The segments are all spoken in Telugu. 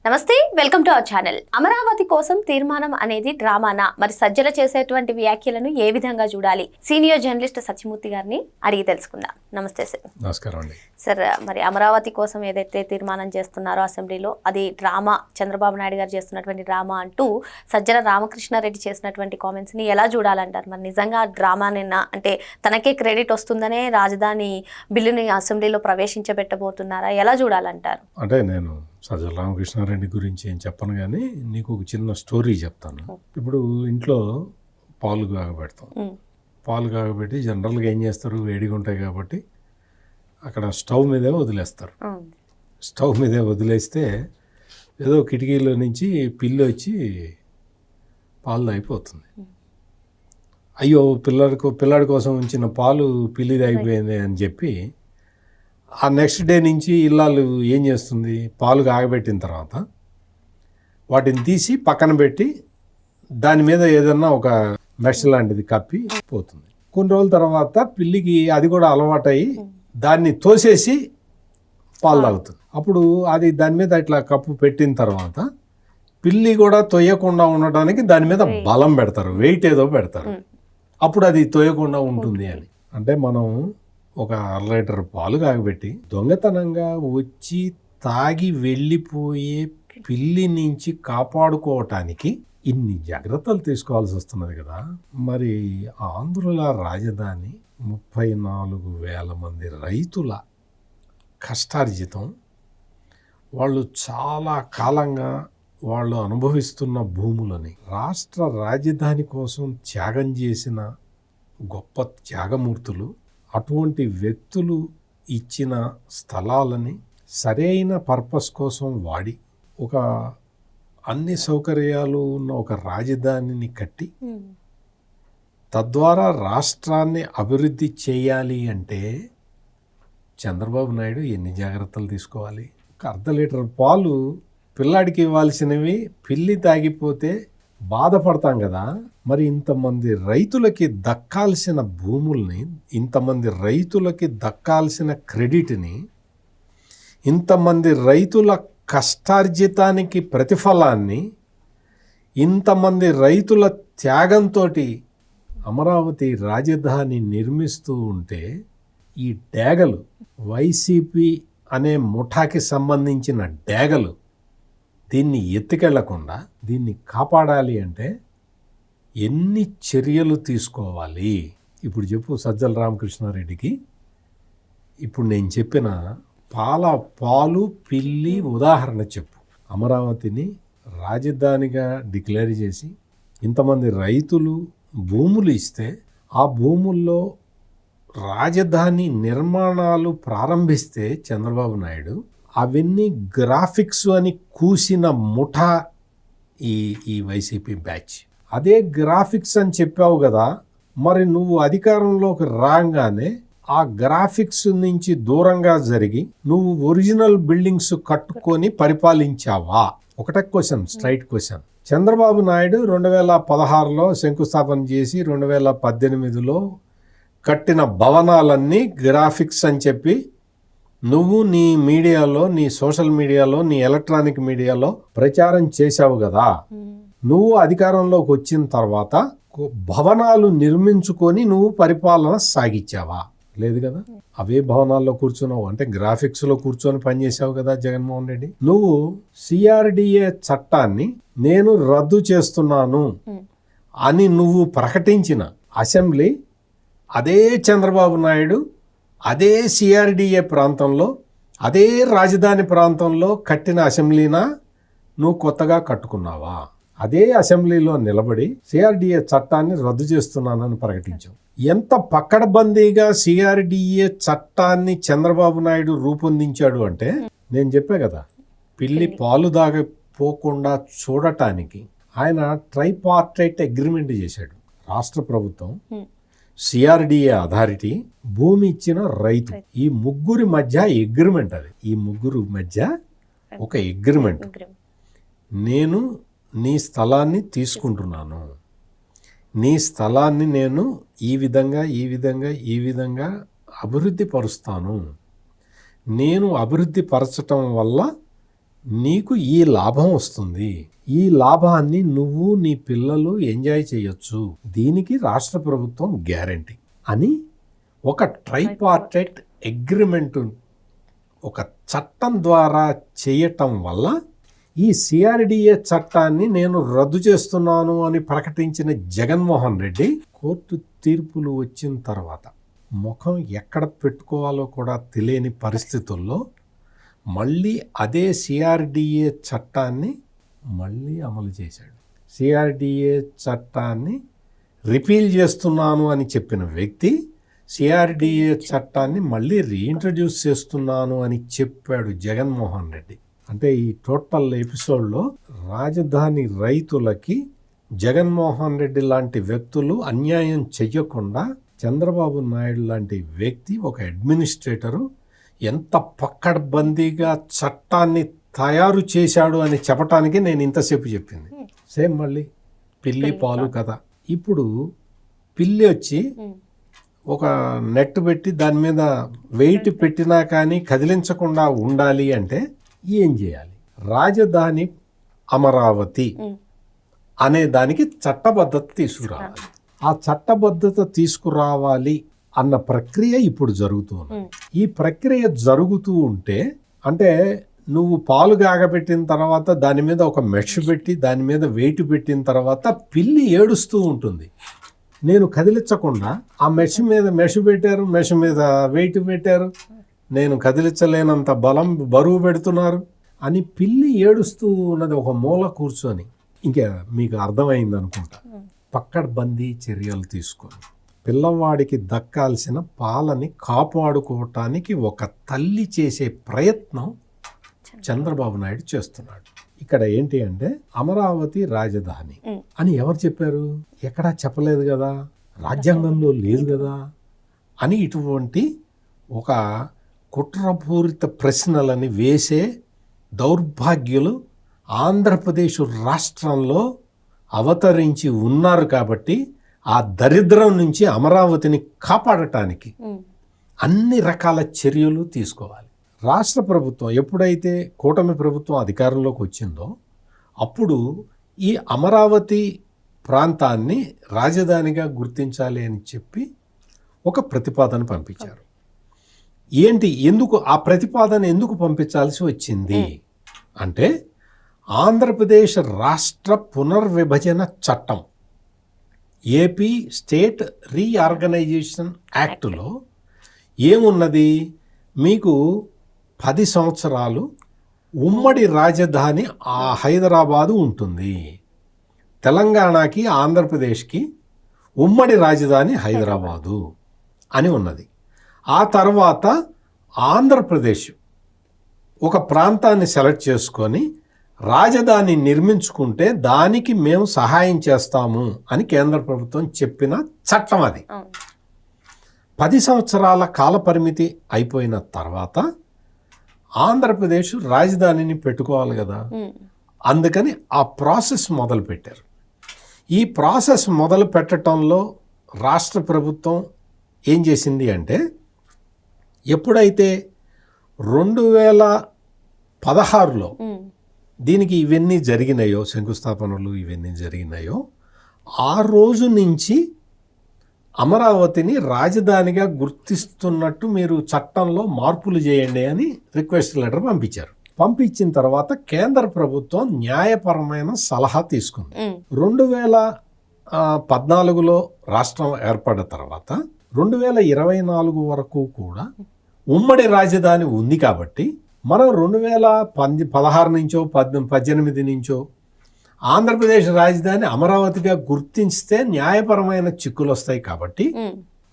నమస్తే, welcome to our channel. Amaravati కోసం తీర్మానం అనేది డ్రామానా? మరి సజ్జల చేసేటువంటి వ్యాఖ్యలను ఏ విధంగా చూడాలి? సీనియర్ జర్నలిస్ట్ సత్యమూర్తి గారిని అడిగి తెలుసుకుందాం. నమస్తే సార్. నమస్కారం అండి. సార్, మరి అమరావతి కోసం ఏదైతే తీర్మానం చేస్తున్నారో అసెంబ్లీలో, అది డ్రామా, చంద్రబాబు నాయుడు గారు చేస్తున్నటువంటి డ్రామా అంటూ సజ్జల రామకృష్ణారెడ్డి చేసినటువంటి కామెంట్స్ని ఎలా చూడాలంటారు? మరి నిజంగా డ్రామానేనా? అంటే తనకే క్రెడిట్ వస్తుందనే రాజధాని బిల్లుని అసెంబ్లీలో ప్రవేశించబెట్టబోతున్నారా? ఎలా చూడాలంటారు? అంటే నేను సజ్జల రామకృష్ణారెడ్డి గురించి ఏం చెప్పను, కానీ నీకు ఒక చిన్న స్టోరీ చెప్తాను. ఇప్పుడు ఇంట్లో పాలు కాగబెడతాం. పాలు కాగబెట్టి జనరల్గా ఏం చేస్తారు, వేడిగా ఉంటాయి కాబట్టి అక్కడ స్టవ్ మీదే వదిలేస్తారు. స్టవ్ మీదే వదిలేస్తే ఏదో కిటికీలో నుంచి పిల్లి వచ్చి పాలు తాగిపోతుంది. అయ్యో, పిల్లాడి కోసం ఉంచిన పాలు పిల్లి తాగిపోయింది అని చెప్పి ఆ నెక్స్ట్ డే నుంచి ఇల్లాలు ఏం చేస్తుంది, పాలు కాగబెట్టిన తర్వాత వాటిని తీసి పక్కన పెట్టి దాని మీద ఏదన్నా ఒక మెష్ లాంటిది కప్పి పోతుంది. కొన్ని రోజుల తర్వాత పిల్లికి అది కూడా అలవాటయి దాన్ని తోసేసి పాలు తాగుతుంది. అప్పుడు అది దాని మీద ఇట్లా కప్పు పెట్టిన తర్వాత పిల్లి కూడా తొయ్యకుండా ఉండటానికి దాని మీద బలం పెడతారు, వెయిట్ ఏదో పెడతారు. అప్పుడు అది తొయ్యకుండా ఉంటుంది అని. అంటే మనం ఒక 1 లీటర్ పాలు కాగబెట్టి దొంగతనంగా వచ్చి తాగి వెళ్ళిపోయే పిల్లి నుంచి కాపాడుకోవటానికి ఇన్ని జాగ్రత్తలు తీసుకోవాల్సి వస్తున్నది కదా. మరి ఆంధ్రుల రాజధాని 34,000 మంది రైతుల కష్టార్జితం, వాళ్ళు చాలా కాలంగా వాళ్ళు అనుభవిస్తున్న భూములని రాష్ట్ర రాజధాని కోసం త్యాగం చేసిన గొప్ప త్యాగమూర్తులు, అటువంటి వ్యక్తులు ఇచ్చిన స్థలాలని సరైన పర్పస్ కోసం వాడి ఒక అన్ని సౌకర్యాలు ఉన్న ఒక రాజధానిని కట్టి తద్వారా రాష్ట్రాన్ని అభివృద్ధి చేయాలి అంటే చంద్రబాబు నాయుడు ఎన్ని జాగ్రత్తలు తీసుకోవాలి? ఒక 1/2 లీటర్ పాలు పిల్లాడికి ఇవ్వాల్సినవి పిల్లి తాగిపోతే బాధపడతాం కదా. మరి ఇంతమంది రైతులకి దక్కాల్సిన భూముల్ని, ఇంతమంది రైతులకి దక్కాల్సిన క్రెడిట్ని, ఇంతమంది రైతుల కష్టార్జితానికి ప్రతిఫలాన్ని, ఇంతమంది రైతుల త్యాగంతో అమరావతి రాజధాని నిర్మిస్తూ ఉంటే ఈ డేగలు, వైసీపీ అనే ముఠాకి సంబంధించిన డేగలు దీన్ని ఎత్తుకెళ్లకుండా దీన్ని కాపాడాలి అంటే ఎన్ని చర్యలు తీసుకోవాలి? ఇప్పుడు చెప్పు సజ్జల రామకృష్ణారెడ్డికి. ఇప్పుడు నేను చెప్పిన పాలు పిల్లి ఉదాహరణ చెప్పు. అమరావతిని రాజధానిగా డిక్లేర్ చేసి ఇంతమంది రైతులు భూములు ఇస్తే ఆ భూముల్లో రాజధాని నిర్మాణాలు ప్రారంభిస్తే చంద్రబాబు నాయుడు అవన్నీ గ్రాఫిక్స్ అని కూసిన ముఠా ఈ వైసీపీ బ్యాచ్. అదే గ్రాఫిక్స్ అని చెప్పావు కదా, మరి నువ్వు అధికారంలోకి రాగానే ఆ గ్రాఫిక్స్ నుంచి దూరంగా జరిగి నువ్వు ఒరిజినల్ బిల్డింగ్స్ కట్టుకొని పరిపాలించావా? ఒకటే question, straight question. Chandrababu Naidu 2016లో శంకుస్థాపన చేసి 2018లో కట్టిన భవనాలన్నీ గ్రాఫిక్స్ అని చెప్పి నువ్వు నీ మీడియాలో, నీ సోషల్ మీడియాలో, నీ ఎలక్ట్రానిక్ మీడియాలో ప్రచారం చేశావు కదా. నువ్వు అధికారంలోకి వచ్చిన తర్వాత భవనాలు నిర్మించుకొని నువ్వు పరిపాలన సాగించావా? లేదు కదా. అవే భవనాల్లో కూర్చున్నావు, అంటే గ్రాఫిక్స్లో కూర్చొని పనిచేసావు కదా జగన్మోహన్ రెడ్డి. నువ్వు CRDA చట్టాన్ని నేను రద్దు చేస్తున్నాను అని నువ్వు ప్రకటించిన అసెంబ్లీ అదే చంద్రబాబు నాయుడు అదే CRDA ప్రాంతంలో, అదే రాజధాని ప్రాంతంలో కట్టిన అసెంబ్లీనా నువ్వు కొత్తగా కట్టుకున్నావా? అదే అసెంబ్లీలో నిలబడి CRDA చట్టాన్ని రద్దు చేస్తున్నానని ప్రకటించావు. ఎంత పకడ్బందీగా CRDA చట్టాన్ని చంద్రబాబు నాయుడు రూపొందించాడు అంటే, నేను చెప్పే కదా, పిల్లి పాలు దాగపోకుండా చూడటానికి ఆయన ట్రైపార్టైట్ అగ్రిమెంట్ చేశాడు. రాష్ట్ర ప్రభుత్వం, CRDA అథారిటీ, భూమి ఇచ్చిన రైతు, ఈ ముగ్గురి మధ్య అగ్రిమెంట్. అది ఈ ముగ్గురు మధ్య ఒక అగ్రిమెంట్. నేను నీ స్థలాన్ని తీసుకుంటున్నాను, నీ స్థలాన్ని నేను ఈ విధంగా అభివృద్ధి పరుస్తాను, నేను అభివృద్ధి పరచటం వల్ల నీకు ఈ లాభం వస్తుంది, ఈ లాభాన్ని నువ్వు నీ పిల్లలు ఎంజాయ్ చేయొచ్చు, దీనికి రాష్ట్ర ప్రభుత్వం గ్యారంటీ అని ఒక ట్రైపార్టైట్ అగ్రిమెంట్ ఒక చట్టం ద్వారా చేయటం వల్ల ఈ సిఆర్డిఏ చట్టాన్ని నేను రద్దు చేస్తున్నాను అని ప్రకటించిన జగన్మోహన్ రెడ్డి కోర్టు తీర్పులు వచ్చిన తర్వాత ముఖం ఎక్కడ పెట్టుకోవాలో కూడా తెలియని పరిస్థితుల్లో మళ్ళీ అదే సిఆర్డిఏ చట్టాన్ని మళ్ళీ అమలు చేశాడు. సిఆర్డిఏ చట్టాన్ని రిపీల్ చేస్తున్నాను అని చెప్పిన వ్యక్తి సిఆర్డిఏ చట్టాన్ని మళ్ళీ రీఇంట్రడ్యూస్ చేస్తున్నాను అని చెప్పాడు జగన్మోహన్ రెడ్డి. అంటే ఈ టోటల్ ఎపిసోడ్లో రాజధాని రైతులకి జగన్మోహన్ రెడ్డి లాంటి వ్యక్తులు అన్యాయం చెయ్యకుండా చంద్రబాబు నాయుడు లాంటి వ్యక్తి, ఒక అడ్మినిస్ట్రేటరు ఎంత పక్కడ్బందీగా చట్టాన్ని తయారు చేశాడు అని చెప్పటానికి నేను ఇంతసేపు చెప్పింది. సేమ్ మళ్ళీ పిల్లి పాలు కథ. ఇప్పుడు పిల్లి వచ్చి ఒక నెట్ పెట్టి దాని మీద వెయిట్ పెట్టినా కానీ కదిలించకుండా ఉండాలి అంటే ఏం చేయాలి? రాజధాని అమరావతి అనే దానికి చట్టబద్ధత తీసుకురావాలి. ఆ చట్టబద్ధత తీసుకురావాలి అన్న ప్రక్రియ ఇప్పుడు జరుగుతుంది. ఈ ప్రక్రియ జరుగుతూ ఉంటే, అంటే నువ్వు పాలు కాగబెట్టిన తర్వాత దాని మీద ఒక మెష్ పెట్టి దాని మీద వెయిట్ పెట్టిన తర్వాత పిల్లి ఏడుస్తూ ఉంటుంది, నేను కదిలించకుండా. ఆ మెష్ మీద మెష్ పెట్టారు, మెష్ మీద వెయిట్ పెట్టారు, నేను కదిలించలేనంత బరువు పెడుతున్నారు అని పిల్లి ఏడుస్తూ ఉన్నది ఒక మూల కూర్చొని. ఇంకా మీకు అర్థమైంది అనుకుంటా. పక్కడ్బందీ చర్యలు తీసుకొని పిల్లవాడికి దక్కాల్సిన పాలని కాపాడుకోవటానికి ఒక తల్లి చేసే ప్రయత్నం చంద్రబాబు నాయుడు చేస్తున్నాడు. ఇక్కడ ఏంటి అంటే అమరావతి రాజధాని అని ఎవరు చెప్పారు? ఎక్కడా చెప్పలేదు కదా, రాజ్యాంగంలో లేదు కదా అని ఇటువంటి ఒక కుట్రపూరిత ప్రశ్నలని వేసే దౌర్భాగ్యులు ఆంధ్రప్రదేశ్ రాష్ట్రంలో అవతరించి ఉన్నారు. కాబట్టి ఆ దరిద్రం నుంచి అమరావతిని కాపాడటానికి అన్ని రకాల చర్యలు తీసుకోవాలి. రాష్ట్ర ప్రభుత్వం ఎప్పుడైతే కూటమి ప్రభుత్వం అధికారంలోకి వచ్చిందో అప్పుడు ఈ అమరావతి ప్రాంతాన్ని రాజధానిగా గుర్తించాలి అని చెప్పి ఒక ప్రతిపాదన పంపించారు. ఏంటి, ఎందుకు ఆ ప్రతిపాదన ఎందుకు పంపించాల్సి వచ్చింది అంటే, ఆంధ్రప్రదేశ్ రాష్ట్ర పునర్విభజన చట్టం, ఏపీ స్టేట్ రీఆర్గనైజేషన్ యాక్ట్లో ఏమున్నది? మీకు 10 సంవత్సరాలు ఉమ్మడి రాజధాని హైదరాబాదు ఉంటుంది. తెలంగాణకి ఆంధ్రప్రదేశ్కి ఉమ్మడి రాజధాని హైదరాబాదు అని ఉన్నది. ఆ తర్వాత ఆంధ్రప్రదేశ్ ఒక ప్రాంతాన్ని సెలెక్ట్ చేసుకొని రాజధాని నిర్మించుకుంటే దానికి మేము సహాయం చేస్తాము అని కేంద్ర ప్రభుత్వం చెప్పిన చట్టం అది. 10 సంవత్సరాల కాల పరిమితి అయిపోయిన తర్వాత ఆంధ్రప్రదేశ్ రాజధానిని పెట్టుకోవాలి కదా, అందుకని ఆ ప్రాసెస్ మొదలు పెట్టారు. ఈ ప్రాసెస్ మొదలు పెట్టడంలో రాష్ట్ర ప్రభుత్వం ఏం చేసింది అంటే, ఎప్పుడైతే 2016లో దీనికి ఇవన్నీ జరిగినాయో, శంకుస్థాపనలు ఇవన్నీ జరిగినాయో, ఆ రోజు నుంచి అమరావతిని రాజధానిగా గుర్తిస్తున్నట్టు మీరు చట్టంలో మార్పులు చేయండి అని రిక్వెస్ట్ లెటర్ పంపించారు. పంపించిన తర్వాత కేంద్ర ప్రభుత్వం న్యాయపరమైన సలహా తీసుకుంది. 2014లో రాష్ట్రం ఏర్పడిన తర్వాత 2024 వరకు కూడా ఉమ్మడి రాజధాని ఉంది. కాబట్టి మనం 2016 నుంచో 18 నుంచో ఆంధ్రప్రదేశ్ రాజధాని అమరావతిగా గుర్తించితే న్యాయపరమైన చిక్కులు వస్తాయి. కాబట్టి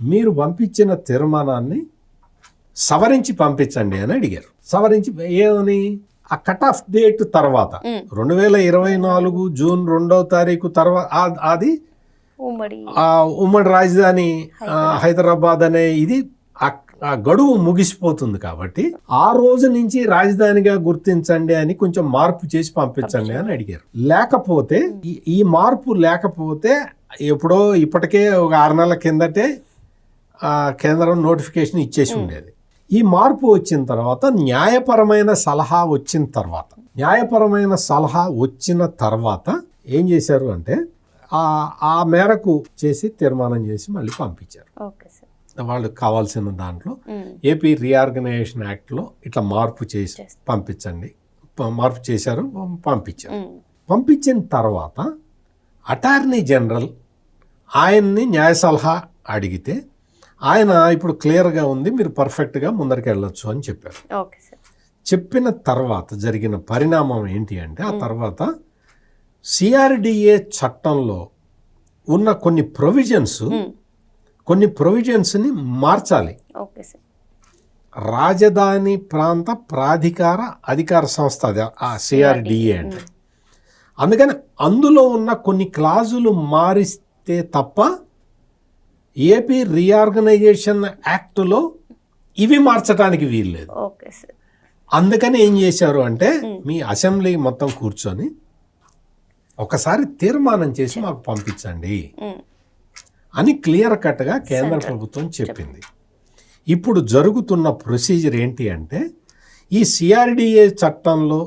మీరు పంపించిన తీర్మానాన్ని సవరించి పంపించండి అని అడిగారు. సవరించి ఏమని, ఆ కట్ ఆఫ్ డేట్ తర్వాత 2024 జూన్ 2వ తారీఖు తర్వాత అది ఉమ్మడి రాజధాని హైదరాబాద్ అనే ఇది ఆ గడువు ముగిసిపోతుంది. కాబట్టి ఆ రోజు నుంచి రాజధానిగా గుర్తించండి అని కొంచెం మార్పు చేసి పంపించండి అని అడిగారు. లేకపోతే ఈ మార్పు లేకపోతే ఎప్పుడో ఇప్పటికే ఒక 6 నెలల కిందటే కేంద్రం నోటిఫికేషన్ ఇచ్చేసి ఉండేది. ఈ మార్పు వచ్చిన తర్వాత న్యాయపరమైన సలహా వచ్చిన తర్వాత ఏం చేశారు అంటే ఆ మేరకు చేసి తీర్మానం చేసి మళ్ళీ పంపించారు. Okay sir. వాళ్ళకి కావాల్సిన దాంట్లో ఏపీ రీఆర్గనైజేషన్ యాక్ట్లో ఇట్లా మార్పు చేసి పంపించండి, మార్పు చేశారు, పంపించారు. పంపించిన తర్వాత అటార్నీ జనరల్ ఆయన్ని న్యాయ సలహా అడిగితే ఆయన ఇప్పుడు క్లియర్గా ఉంది, మీరు పర్ఫెక్ట్గా ముందరికి వెళ్ళొచ్చు అని చెప్పారు. Okay sir. చెప్పిన తర్వాత జరిగిన పరిణామం ఏంటి అంటే ఆ తర్వాత సిఆర్డిఏ చట్టంలో ఉన్న కొన్ని ప్రొవిజన్స్ని మార్చాలి. Okay sir. రాజధాని ప్రాంత ప్రాధికార అధికార సంస్థ అది ఆ సిఆర్డిఏ అంటే. అందుకని అందులో ఉన్న కొన్ని క్లాజులు మారిస్తే తప్ప ఏపీ రీఆర్గనైజేషన్ యాక్ట్లో ఇవి మార్చడానికి వీల్లేదు. Okay sir. అందుకని ఏం చేశారు అంటే మీ అసెంబ్లీ మొత్తం కూర్చొని ఒకసారి తీర్మానం చేసి మాకు పంపించండి అని క్లియర్ కట్గా కేంద్ర ప్రభుత్వం చెప్పింది. ఇప్పుడు జరుగుతున్న ప్రొసీజర్ ఏంటి అంటే ఈ సిఆర్డిఏ చట్టంలో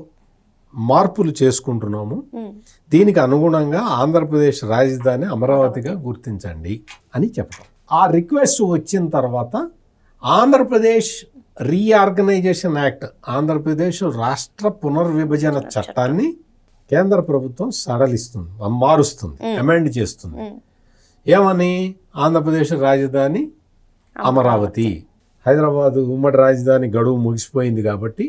మార్పులు చేసుకుంటున్నాము, దీనికి అనుగుణంగా ఆంధ్రప్రదేశ్ రాజధాని అమరావతిగా గుర్తించండి అని చెప్పడం. ఆ రిక్వెస్ట్ వచ్చిన తర్వాత ఆంధ్రప్రదేశ్ రీఆర్గనైజేషన్ యాక్ట్, ఆంధ్రప్రదేశ్ రాష్ట్ర పునర్విభజన చట్టాన్ని కేంద్ర ప్రభుత్వం సడలిస్తుంది, మారుస్తుంది, అమెండ్ చేస్తుంది. ఏమని? ఆంధ్రప్రదేశ్ రాజధాని అమరావతి, హైదరాబాదు ఉమ్మడి రాజధాని గడువు ముగిసిపోయింది కాబట్టి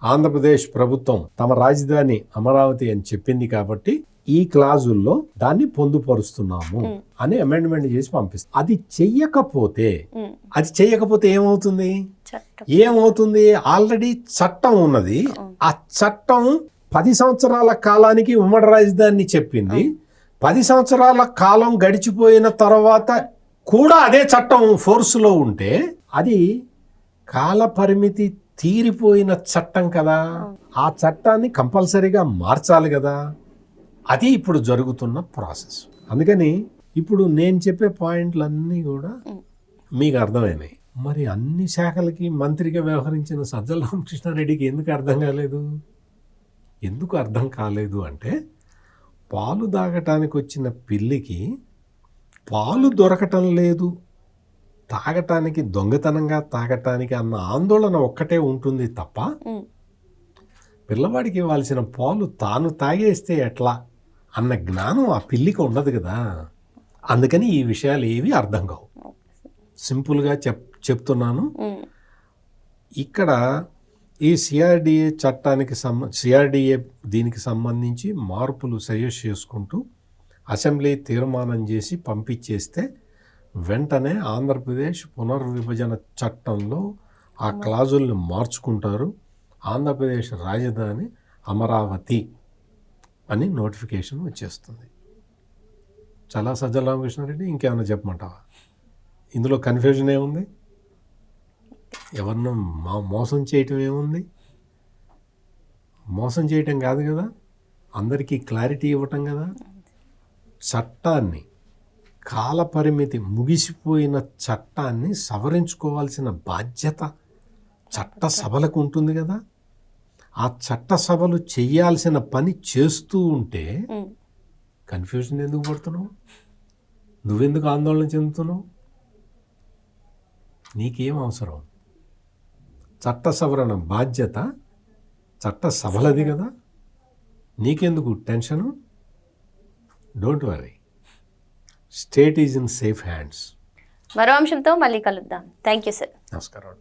ఆంధ్రప్రదేశ్ ప్రభుత్వం తమ రాజధాని అమరావతి అని చెప్పింది కాబట్టి ఈ క్లాజుల్లో దాన్ని పొందుపరుస్తున్నాము అని అమెండ్మెంట్ చేసి పంపిస్తుంది. అది చెయ్యకపోతే ఏమవుతుంది? ఆల్రెడీ చట్టం ఉన్నది. ఆ చట్టం 10 సంవత్సరాల కాలానికి ఉమ్మడి రాజధానిని చెప్పింది. 10 సంవత్సరాల కాలం గడిచిపోయిన తర్వాత కూడా అదే చట్టం ఫోర్సులో ఉంటే అది కాల పరిమితి తీరిపోయిన చట్టం కదా, ఆ చట్టాన్ని కంపల్సరీగా మార్చాలి కదా. అది ఇప్పుడు జరుగుతున్న ప్రాసెస్. అందుకని ఇప్పుడు నేను చెప్పే పాయింట్లన్నీ కూడా మీకు అర్థమైనాయి. మరి అన్ని శాఖలకి మంత్రిగా వ్యవహరించిన సజ్జల రామకృష్ణారెడ్డికి ఎందుకు అర్థం కాలేదు అంటే పాలు తాగటానికి వచ్చిన పిల్లికి పాలు దొరకటం లేదు, తాగటానికి దొంగతనంగా తాగటానికి అన్న ఆందోళన ఒక్కటే ఉంటుంది తప్ప పిల్లవాడికి ఇవ్వాల్సిన పాలు తాను తాగేస్తే ఎట్లా అన్న జ్ఞానం ఆ పిల్లికి ఉండదు కదా. అందుకని ఈ విషయాలు ఏవి అర్థం కావు. సింపుల్గా చెప్తున్నాను. ఇక్కడ ఈ సిఆర్డిఏ చట్టానికి దీనికి సంబంధించి మార్పులు సజెస్ట్ చేసుకుంటూ అసెంబ్లీ తీర్మానం చేసి పంపించేస్తే వెంటనే ఆంధ్రప్రదేశ్ పునర్విభజన చట్టంలో ఆ క్లాజుల్ని మార్చుకుంటారు. ఆంధ్రప్రదేశ్ రాజధాని అమరావతి అని నోటిఫికేషన్ వచ్చేస్తుంది. చాలా సజ్జల రామకృష్ణారెడ్డి, ఇంకేమైనా చెప్పమంటావా? ఇందులో కన్ఫ్యూజన్ ఏముంది? ఎవరినో మోసం చేయటం ఏముంది? మోసం చేయటం కాదు కదా, అందరికీ క్లారిటీ ఇవ్వటం కదా. చట్టాన్ని, కాలపరిమితి ముగిసిపోయిన చట్టాన్ని సవరించుకోవాల్సిన బాధ్యత చట్ట సభలకు ఉంటుంది కదా. ఆ చట్ట సభలు చెయ్యాల్సిన పని చేస్తూ ఉంటే కన్ఫ్యూజన్ ఎందుకు పడుతున్నావు? నువ్వెందుకు ఆందోళన చెందుతున్నావు? నీకేం అవసరం? చట్ట సవరణ బాధ్యత చట్ట సభలది కదా, నీకెందుకు tension? Don't worry, state is in safe hands. మరో అంశంతో మళ్ళీ కలుద్దాం. Thank you sir. నమస్కారం.